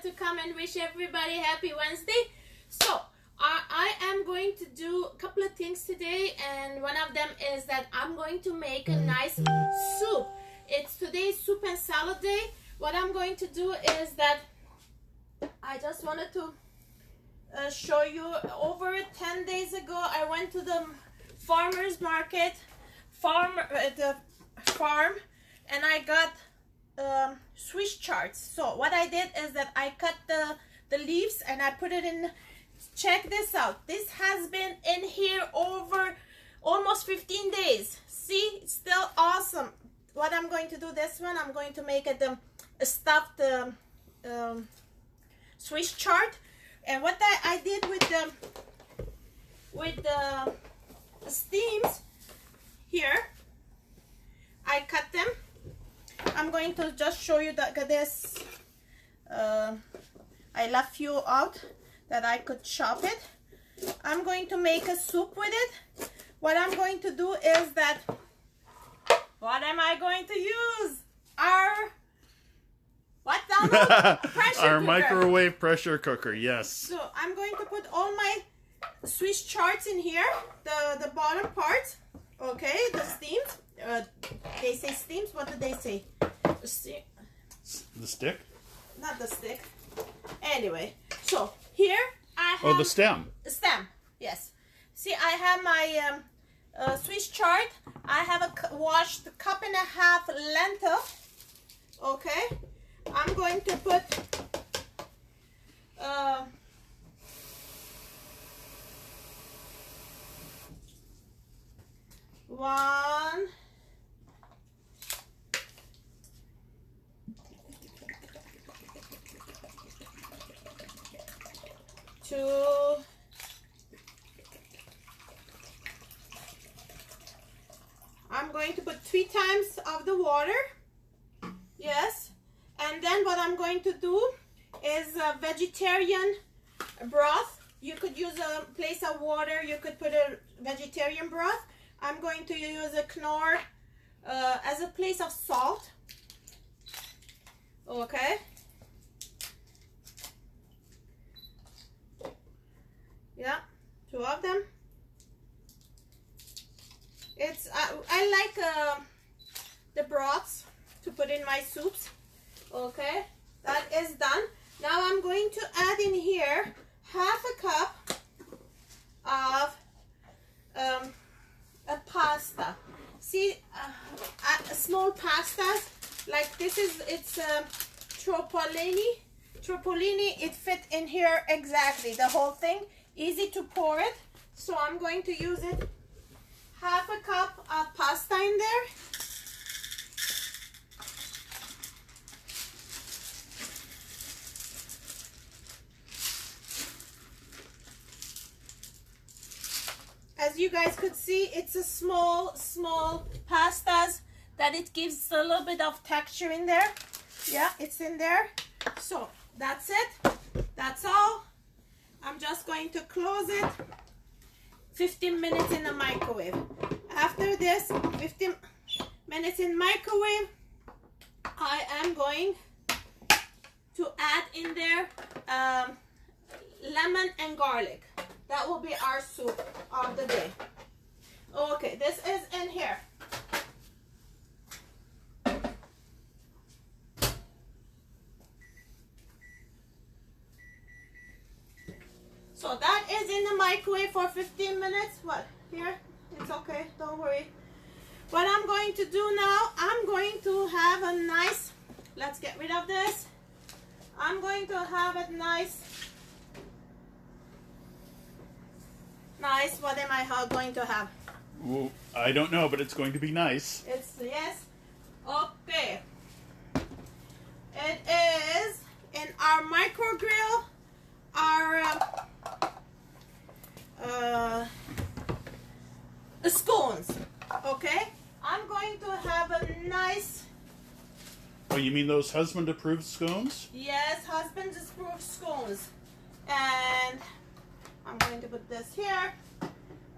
to come and wish everybody happy Wednesday. So I am going to do a couple of things today, and one of them is that I'm going to make a nice soup. It's today's soup and salad day. What I'm going to do is that I just wanted to show you, over 10 days ago I went to the farmer's market, the farm, and I got Swiss chards. So what I did is that I cut the leaves and I put it in. Check this out. This has been in here over almost 15 days. See, it's still awesome. What I'm going to do, this one, I'm going to make it a stuffed Swiss chard. And what I did with the steams here, I cut them. I'm going to just show you that this. I left few out that I could chop it. I'm going to make a soup with it. What I'm going to do is that, what am I going to use? Our microwave pressure cooker, yes. So I'm going to put all my Swiss chards in here, the bottom part, okay, the steams. They say steams, what do they say? The stick? Not the stick. Anyway, so here I have... Oh, the stem. The stem, yes. See, I have my Swiss chard. I have washed 1.5 cups lentil. Okay. I'm going to put... 1... 2... I'm going to put 3 times of the water. Yes. And then what I'm going to do is a vegetarian broth. You could use a place of water. You could put a vegetarian broth. I'm going to use a Knorr as a place of salt. Okay. Yeah, 2 of them. It's I like the broths to put in my soups. Okay, that is done. Now I'm going to add in here 1/2 cup of a pasta. See, small pastas like this is, it's troppolini. It fit in here exactly, the whole thing. Easy to pour it. So I'm going to use it. 1/2 cup of pasta in there. As you guys could see, it's a small pastas that it gives a little bit of texture in there. Yeah, it's in there. So that's it. That's all. I'm just going to close it. 15 minutes in the microwave. After this 15 minutes in microwave, I am going to add in there lemon and garlic. That will be our soup of the day. Okay, this is in here. So that is in the microwave for 15 minutes. What? Here? It's okay. Don't worry. What I'm going to do now, I'm going to have a nice... Let's get rid of this. I'm going to have a nice... What am I going to have? Well, I don't know, but it's going to be nice. It's, yes. Okay. It is in our micro grill, our scones. Okay. I'm going to have a nice... Oh, you mean those husband-approved scones? Yes, husband-approved scones. And I'm going to put this here.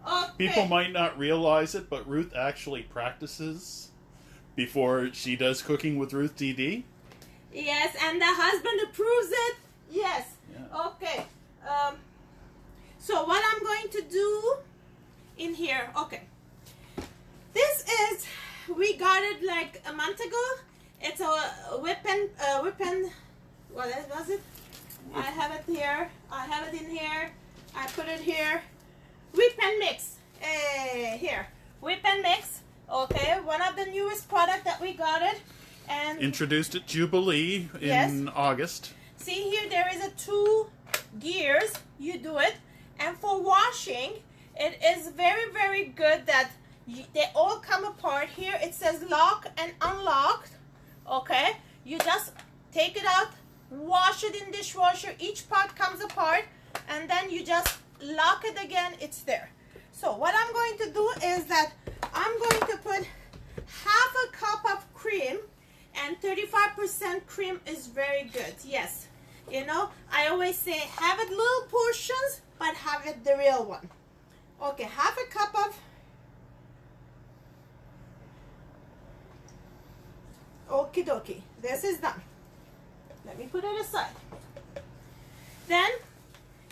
Okay. People might not realize it, but Ruth actually practices before she does cooking with Ruth DD. Yes, and the husband approves it. Yes. Yeah. Okay. So what I'm going to do in here, okay. This is, we got it like a month ago. It's a whipping, what was it? I have it here. I have it in here. I put it here. Whip and mix. Here. Whip and mix. Okay, one of the newest product that we got it. And Introduced at Jubilee in Yes. August. see here, there is a 2 gears. You do it. And for washing, it is very, very good that they all come apart. Here it says lock and unlocked. Okay, you just take it out, wash it in dishwasher. Each part comes apart, and then you just lock it again. It's there. So what I'm going to do is that I'm going to put half a cup of cream, and 35% cream is very good. Yes, you know, I always say have it little portions, but have it the real one. Okay, half a cup of okie dokie. This is done. Let me put it aside. Then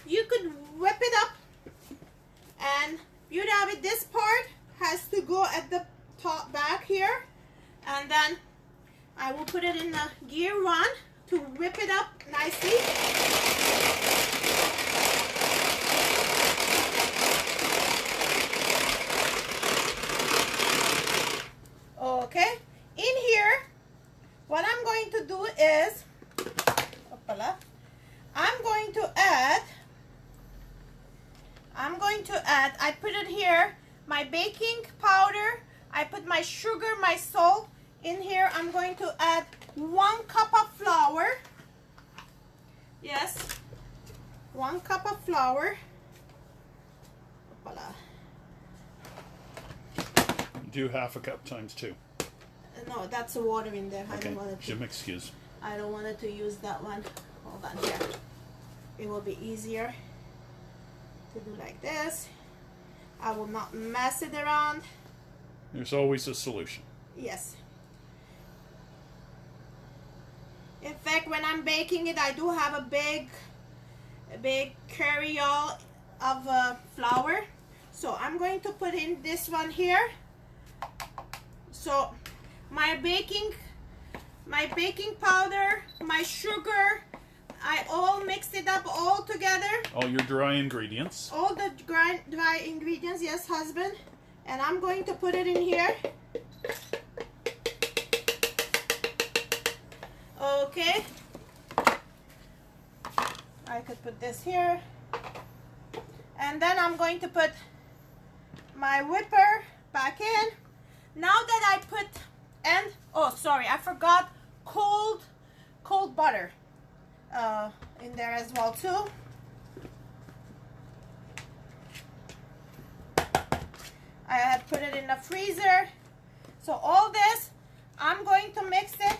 you could whip it up, and you'd have it. This part has to go at the top back here, and then I will put it in the gear 1 to whip it up nicely. Okay, in here, what I'm going to do is, I put it here, my baking powder, I put my sugar, my salt. In here, I'm going to add 1 cup of flour. Yes, 1 cup of flour. Do half a cup times 2. No, that's the water in there. I Okay, don't want it je to. m'excuse. I don't want it to use that one. Hold on here. It will be easier to do like this. I will not mess it around. There's always a solution. Yes. In fact, when I'm baking it, I do have a big carry-all of flour. So I'm going to put in this one here. So my baking powder, my sugar, I all mixed it up all together. All your dry ingredients. All the dry ingredients, yes, husband. And I'm going to put it in here. Okay. I could put this here. And then I'm going to put my whipper back in. Now that I put, and oh sorry, I forgot cold butter in there as well too. I had put it in the freezer. So all this, I'm going to mix it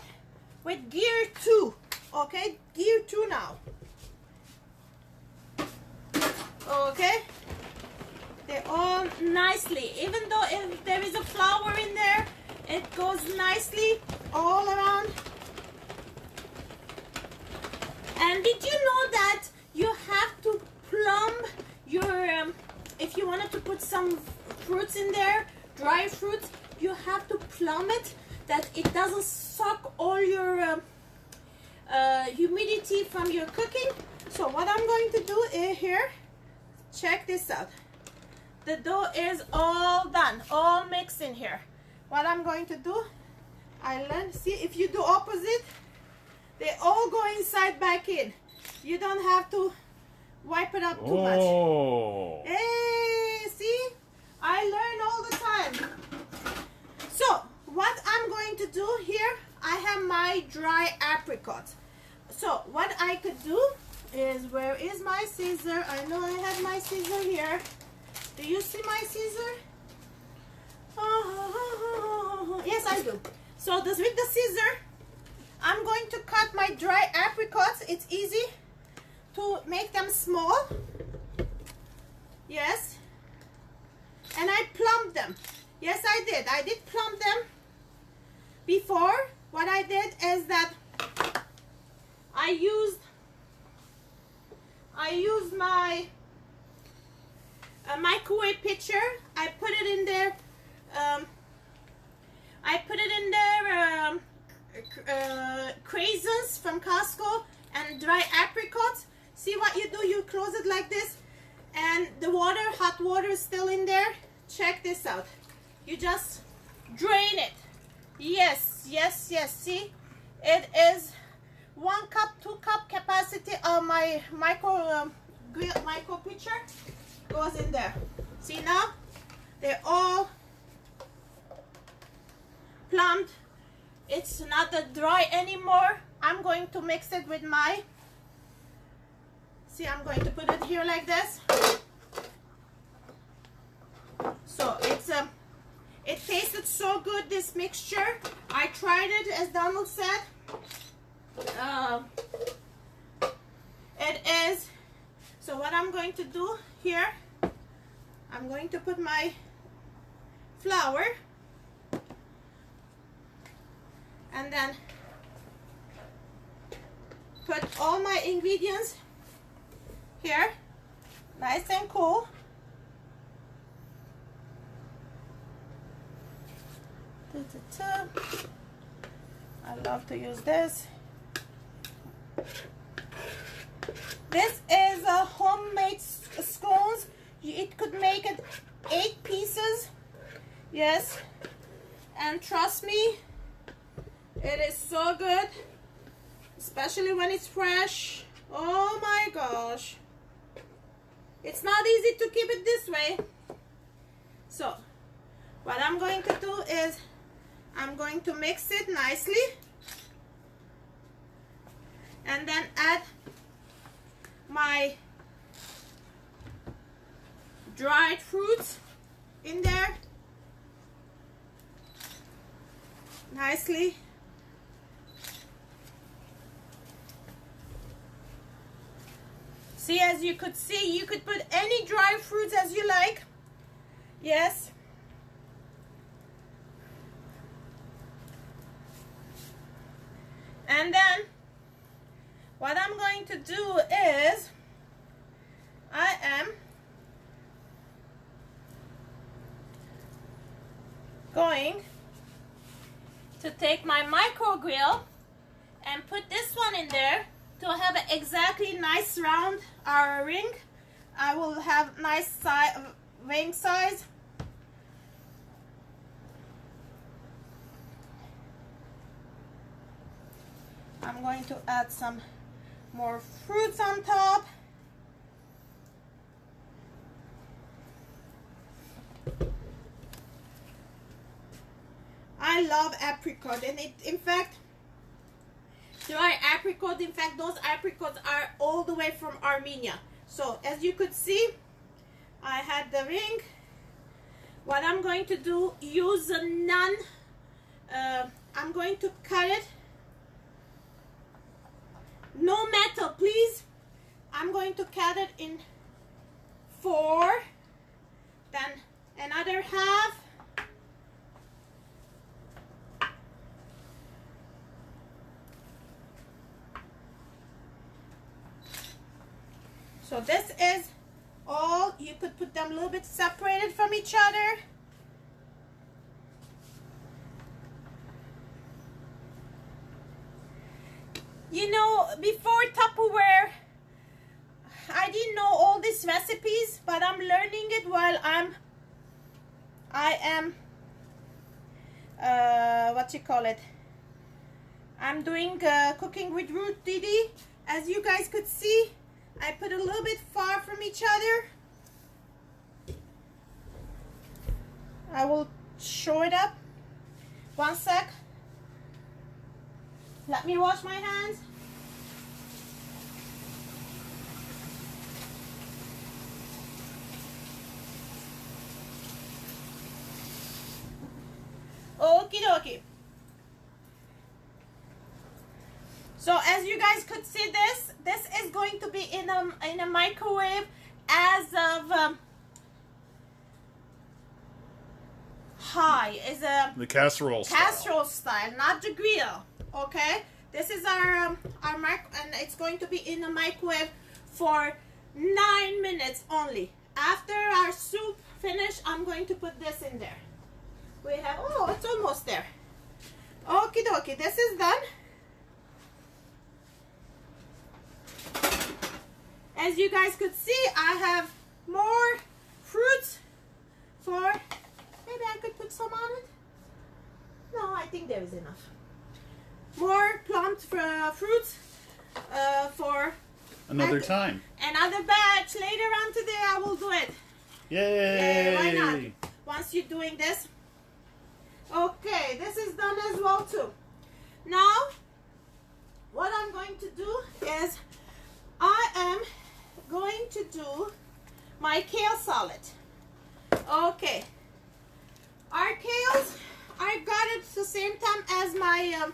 with gear 2. Okay, gear 2 now. Okay, they all nicely, even though if there is a flour in there, it goes nicely all around. And did you know that you have to plumb your if you wanted to put some fruits in there, dry fruits, you have to plumb it, that it doesn't suck all your humidity from your cooking. So what I'm going to do is here, check this out. The dough is all done, all mixed in here. What I'm going to do, see if you do opposite, they all go inside back in. You don't have to wipe it up too much. Oh. Hey, see? I learn all the time. So, what I'm going to do here, I have my dry apricot. So, what I could do is, where is my scissor? I know I have my scissor here. Do you see my scissor? Yes, I do. So, with the scissor, I'm going to cut my dry apricots. It's easy to make them small. Yes. And I plumbed them. Yes, I did. I did plumb them before. What I did is that I used I use my microwave pitcher. I put it in there. Craisins from Costco and dry apricots. See what you do? You close it like this, and the water, hot water, is still in there. Check this out. You just drain it. Yes, yes, yes. See, it is 1 cup, 2 cup capacity of my micro pitcher goes in there. See now, they're all plumbed. It's not that dry anymore. I'm going to mix it with my, see, I'm going to put it here like this. So it tasted so good, this mixture. I tried it, as Donald said. It is, so what I'm going to do here, I'm going to put my flour and then put all my ingredients here, nice and cool. I love to use this. This is a homemade scones. It could make it 8 pieces. Yes, and trust me, it is so good, especially when it's fresh. Oh my gosh, it's not easy to keep it this way. So what I'm going to do is I'm going to mix it nicely and then add my dried fruits in there nicely. See, as you could see, you could put any dried fruits as you like. Yes. And then what I'm going to do is I am going to take my micro grill and put this one in there to have an exactly nice round ring. I will have nice ring size. I'm going to add some more fruits on top. I love apricot, and in fact, dry apricot, in fact, those apricots are all the way from Armenia. So as you could see, I had the ring. What I'm going to do, use a I'm going to cut it. No metal, please. I'm going to cut it in 4, then another half. So this is all. You could put them a little bit separated from each other. You know, before Tupperware, I didn't know all these recipes, but I'm learning it while I am what you call it, I'm doing cooking with Ruth DD. As you guys could see, I put a little bit far from each other. I will show it up. One sec. Let me wash my hands. Okie dokie. So as you guys could see, this is going to be in a microwave as of high. Is a the casserole style, not the grill. Okay, this is our mic, and it's going to be in the microwave for 9 minutes only. After our soup finish, I'm going to put this in there. We have, oh, it's almost there. Okie dokie, this is done. As you guys could see, I have more fruits for, maybe I could put some on it. No, I think there is enough. More plumped fruits for Another time. another batch later on today. I will do it. Yay! Why not? Once you're doing this. Okay, this is done as well too. Now, what I'm going to do is I am going to do my kale salad. Okay. Our kales, I got it the same time as my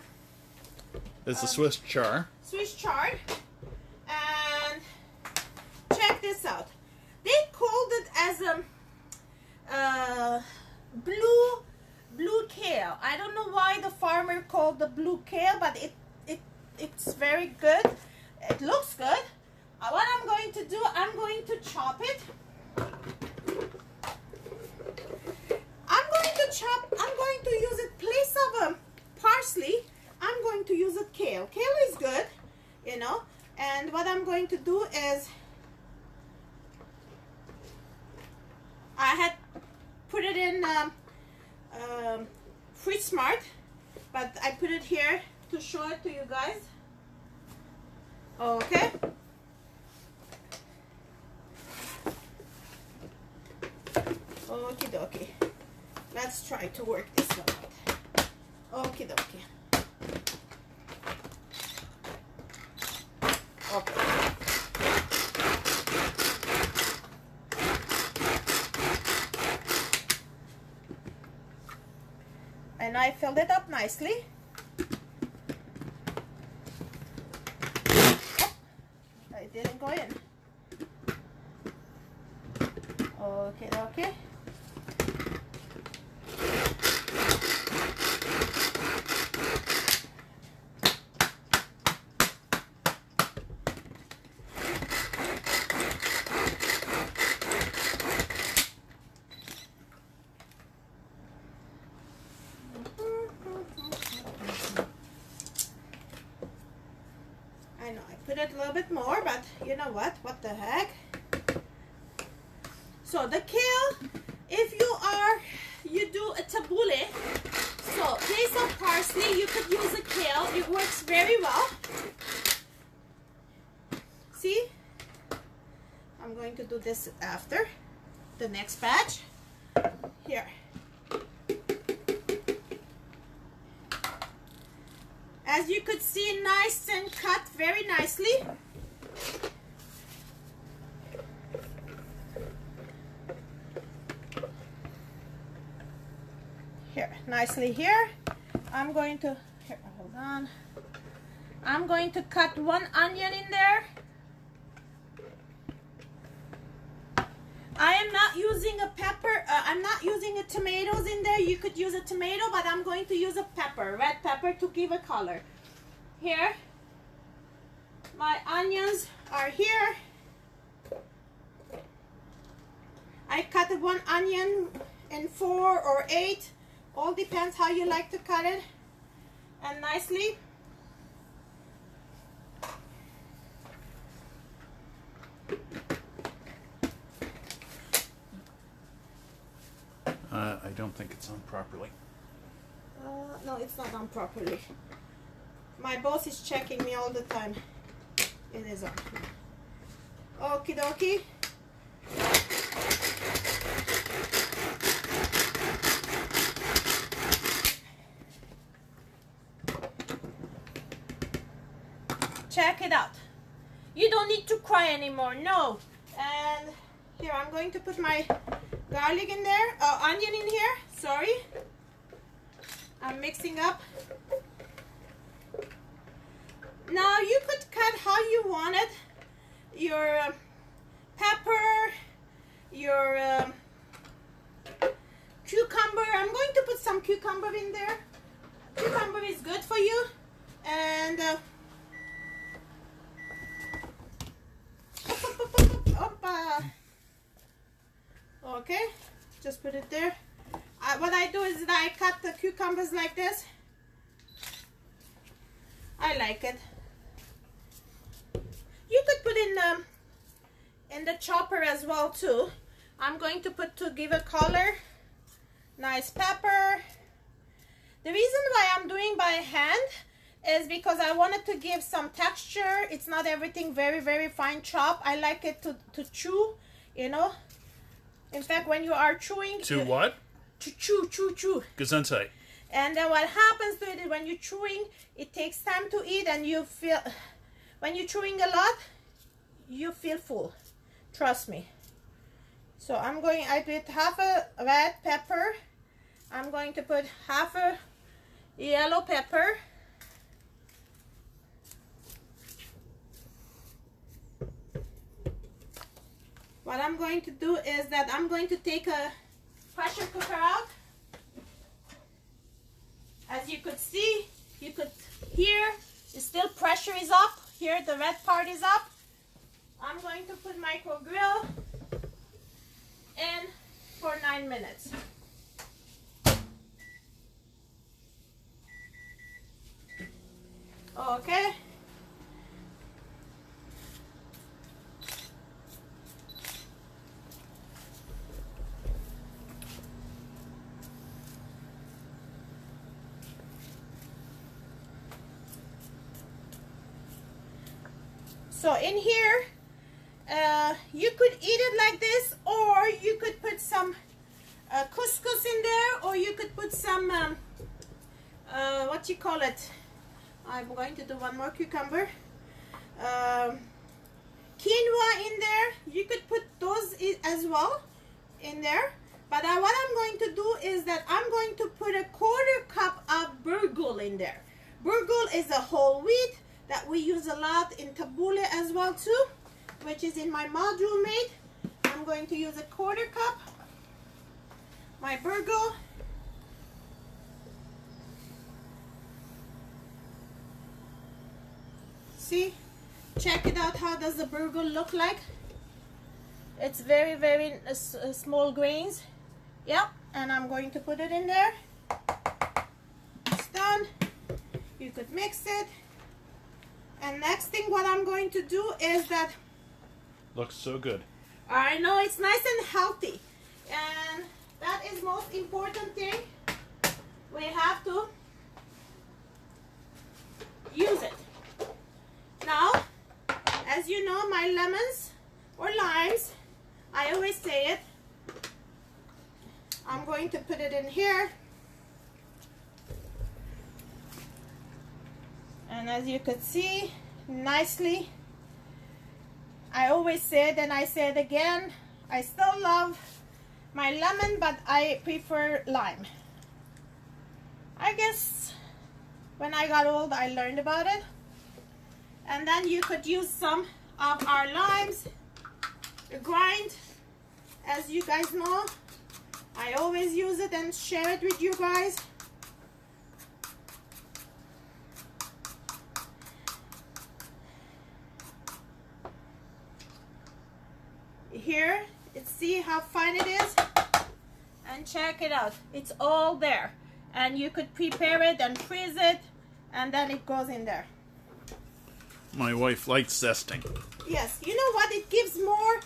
It's a Swiss chard. Swiss chard. And check this out. They called it as blue kale. I don't know why the farmer called the blue kale, but it's very good. It looks good. What I'm going to do, I'm going to chop it. I'm going to use it place of parsley. I'm going to use a kale. Kale is good, you know. And what I'm going to do is, I had put it in Free Smart, but I put it here to show it to you guys. Okay. Okie dokie. Let's try to work this one out. Okie dokie. Okay. And I filled it up nicely. Oh, it didn't go in. Okay, okay. I know I put it a little bit more, but you know what? What the heck? So the kale, if you do a tabbouleh, so place of parsley, you could use a kale. It works very well. See? I'm going to do this after the next batch. Here. As you could see, nice and cut very nicely. Here, nicely here. I'm going to, here, hold on. I'm going to cut one onion in there. I am not using a pepper, I'm not using a tomatoes in there. You could use a tomato, but I'm going to use a pepper, red pepper, to give a color. Here, my onions are here. I cut one onion in 4 or 8, all depends how you like to cut it, and nicely. I don't think it's on properly. No, it's not on properly. My boss is checking me all the time. It is on. Okie dokie. Check it out. You don't need to cry anymore, no. And here, I'm going to put my garlic in there, onion in here, sorry. I'm mixing up. Now you could cut how you want it. Your pepper, your cucumber. I'm going to put some cucumber in there. Cucumber is good for you. And I cut the cucumbers like this. I like it. You could put in the chopper as well too. I'm going to put to give a color. Nice pepper. The reason why I'm doing by hand is because I wanted to give some texture. It's not everything very, very fine chop. I like it to chew, you know. In fact, when you are chewing... To what? To chew. Gesundheit. And then what happens to it is when you're chewing, it takes time to eat, and you feel... When you're chewing a lot, you feel full. Trust me. So I put half a red pepper. I'm going to put half a yellow pepper. What I'm going to do is that I'm going to take a pressure cooker out. As you could see, you could hear, still pressure is up. Here the red part is up. I'm going to put micro grill in for 9 minutes. Okay. So in here, you could eat it like this, or you could put some couscous in there, or you could put some, what you call it? I'm going to do one more cucumber. Quinoa in there. You could put those as well in there. But what I'm going to do is that I'm going to put a 1/4 cup of burgul in there. Burgul is a whole wheat that we use a lot in tabbouleh as well too, which is in my module made. I'm going to use a 1/4 cup. My burgul. See, check it out. How does the burgul look like? It's very, very small grains. Yep, and I'm going to put it in there. It's done. You could mix it. And next thing what I'm going to do is that... Looks so good. I know, it's nice and healthy. And that is most important thing. We have to use it. Now, as you know, my lemons or limes, I always say it, I'm going to put it in here. And as you could see, nicely, I always say it and I say it again, I still love my lemon, but I prefer lime. I guess when I got old, I learned about it. And then you could use some of our limes, grind, as you guys know. I always use it and share it with you guys. Here, see how fine it is? And check it out. It's all there. And you could prepare it and freeze it, and then it goes in there. My wife likes zesting. Yes, you know what? It gives more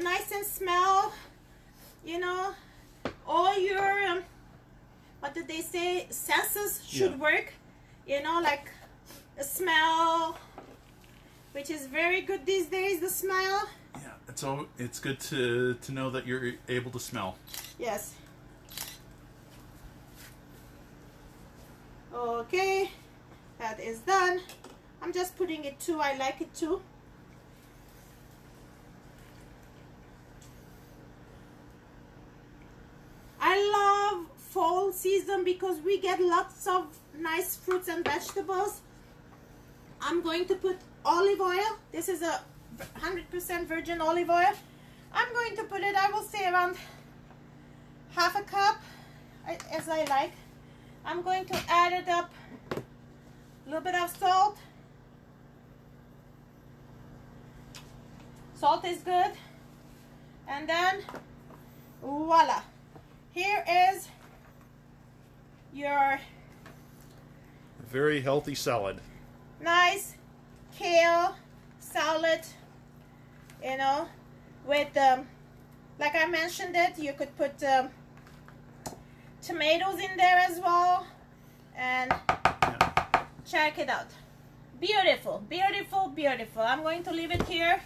nice and smell. You know, all your, what did they say? Senses should work. You know, like the smell, which is very good these days, the smell. Yeah, it's good to know that you're able to smell. Yes. Okay, that is done. I'm just putting it too. I like it too. I love fall season because we get lots of nice fruits and vegetables. I'm going to put olive oil. This is a 100% virgin olive oil. I'm going to put it, I will say, around half a cup, as I like. I'm going to add it up, a little bit of salt. Salt is good. And then, voila. Here is your Very healthy salad. nice kale salad, you know, with like I mentioned it, you could put tomatoes in there as well, and check it out. Beautiful, beautiful, beautiful. I'm going to leave it here.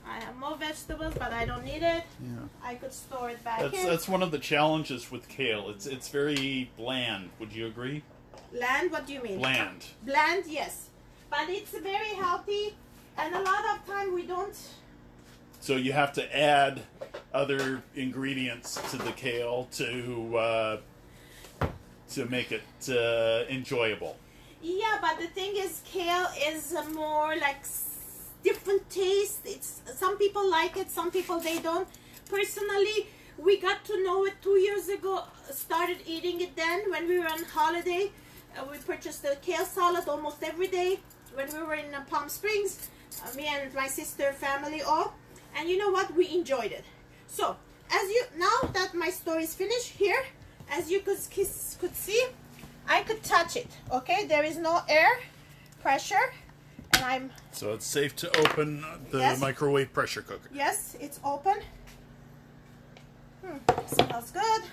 I have more vegetables, but I don't need it. Yeah. I could store it back in. That's one of the challenges with kale. It's very bland. Would you agree? Bland? What do you mean? Bland. Bland, yes. But it's very healthy, and a lot of time we don't. So you have to add other ingredients to the kale to make it enjoyable. Yeah, but the thing is, kale is more like different taste. It's some people like it, some people they don't. Personally, we got to know it 2 years ago. Started eating it then when we were on holiday. We purchased the kale salad almost every day when we were in Palm Springs. Me and my sister, family, all. And you know what? We enjoyed it. So, now that my story is finished here, as you could see, I could touch it. Okay, there is no air pressure, and So it's safe to open the Yes. microwave pressure cooker. yes, it's open. Smells good.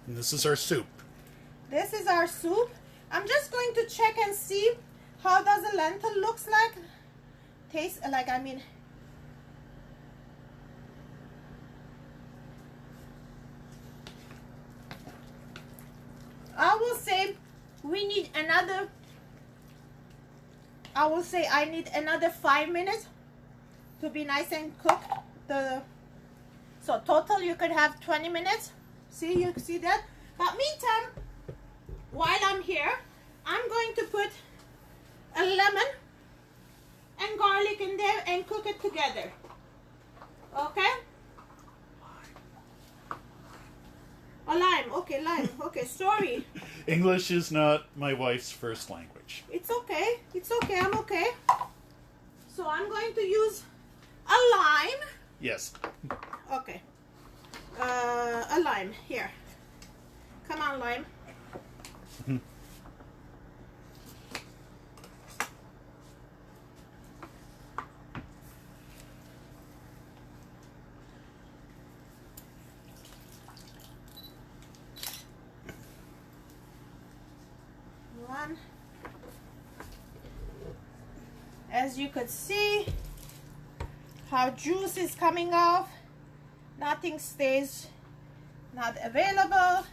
And this is our soup. This is our soup. I'm just going to check and see how does a lentil looks like. Taste like, I mean, I will say we need another, I will say I need another 5 minutes to be nice and cooked. So total you could have 20 minutes. See, you see that? But meantime, while I'm here, I'm going to put a lemon and garlic in there and cook it together. Okay? A lime. Okay, lime. Okay, sorry. English is not my wife's first language. It's okay. It's okay. I'm okay. So I'm going to use a lime. Yes. Okay. A lime. Here. Come on, lime. One. As you could see, how juice is coming off. Nothing stays not available.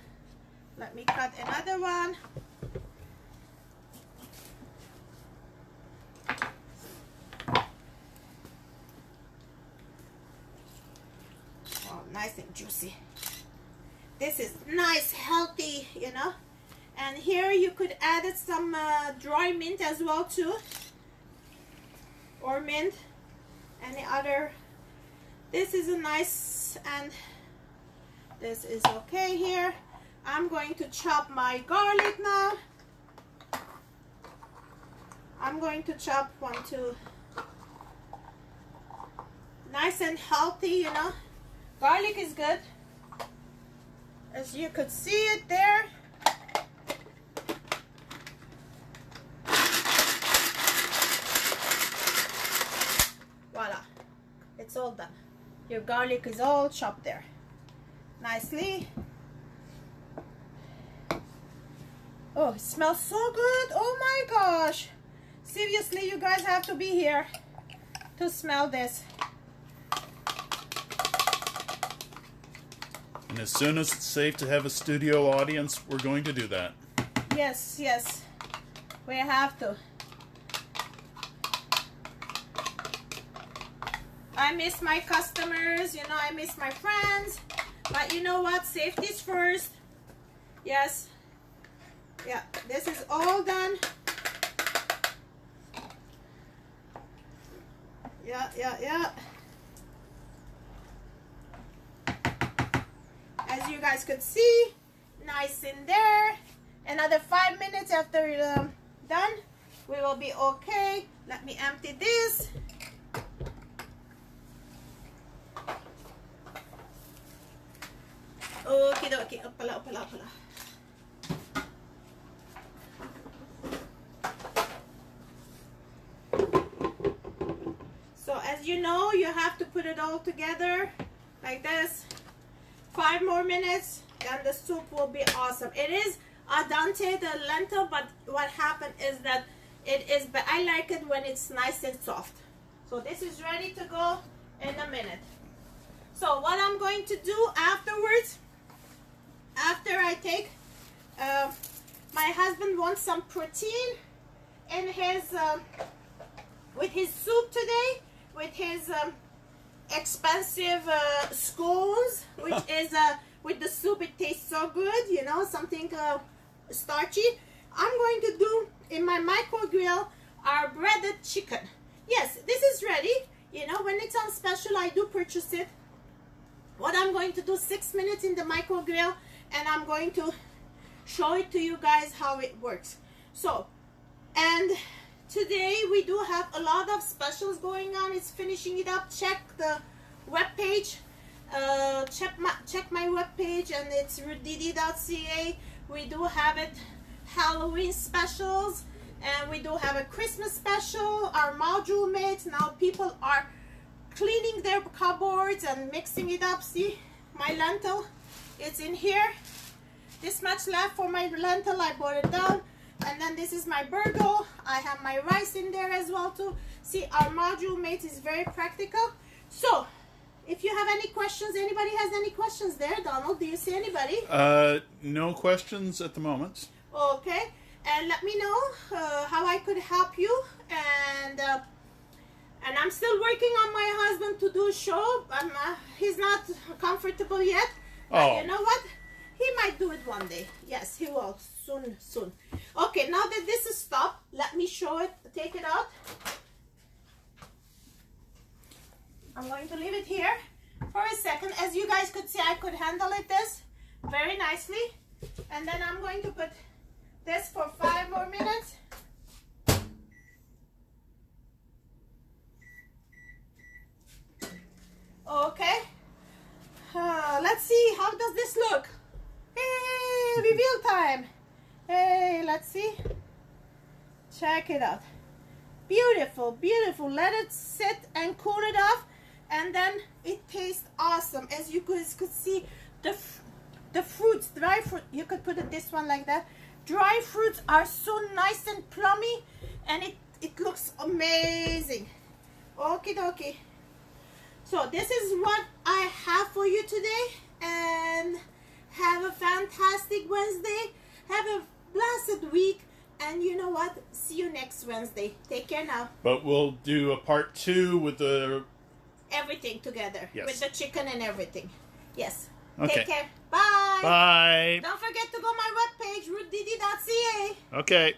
Let me cut another one. Oh, nice and juicy. This is nice, healthy, you know. And here you could add some dry mint as well too, or mint, any other. This is a nice, and this is okay here. I'm going to chop my garlic now. I'm going to chop 1, 2. Nice and healthy, you know. Garlic is good. As you could see it there. Voila. It's all done. Your garlic is all chopped there. Nicely. Oh, it smells so good. Oh my gosh. Seriously, you guys have to be here to smell this. And as soon as it's safe to have a studio audience, we're going to do that. Yes, yes. We have to. I miss my customers, you know, I miss my friends. But you know what? Safety is first. Yes. Yeah, this is all done. Yeah. As you guys could see, nice in there. Another 5 minutes after done, we will be okay. Let me empty this. Okie dokie. Opala. as you know, you have to put it all together like this. 5 more minutes, and the soup will be awesome. It is al dente, the lentil, but what happened is that it is, but I like it when it's nice and soft. So this is ready to go in a minute. So what I'm going to do afterwards, after I take, my husband wants some protein in his, with his soup today, with his expensive scones, which is, with the soup it tastes so good, you know, something starchy. I'm going to do in my micro grill our breaded chicken. Yes, this is ready. You know, when it's on special, I do purchase it. What I'm going to do, 6 minutes in the micro grill, and I'm going to show it to you guys how it works. So, and today we do have a lot of specials going on. It's finishing it up. Check the webpage. Check my webpage, and it's ruthdd.ca. We do have it Halloween specials, and we do have a Christmas special. Our module mates, now people are cleaning their cupboards and mixing it up. See, my lentil, it's in here. This much left for my lentil, I brought it down. And then this is my burgle. I have my rice in there as well too. See, our module mate is very practical. So, if you have any questions, anybody has any questions there? Donald, do you see anybody? No questions at the moment. Okay, and let me know how I could help you. And I'm still working on my husband to do a show. He's not comfortable yet. But you know what? He might do it one day. Yes, he will. Soon. Okay, now that this is stopped, let me show it. Take it out. I'm going to leave it here for a second. As you guys could see, I could handle it this very nicely. And then I'm going to put this for 5 more minutes. Okay. Let's see, how does this look? Hey, reveal time. Hey, let's see. Check it out. Beautiful, beautiful. Let it sit and cool it off, and then it tastes awesome. As you guys could see, the fruits, dry fruit, you could put it this one like that. Dry fruits are so nice and plummy, and it looks amazing. Okie dokie. So this is what I have for you today, and have a fantastic Wednesday. Have a blessed week, and you know what? See you next Wednesday. Take care now. But we'll do a part 2 with the everything together. Yes. With the chicken and everything. Yes. Okay. Take care. Bye. Bye. Don't forget to go to my webpage, ruthdd.ca. Okay.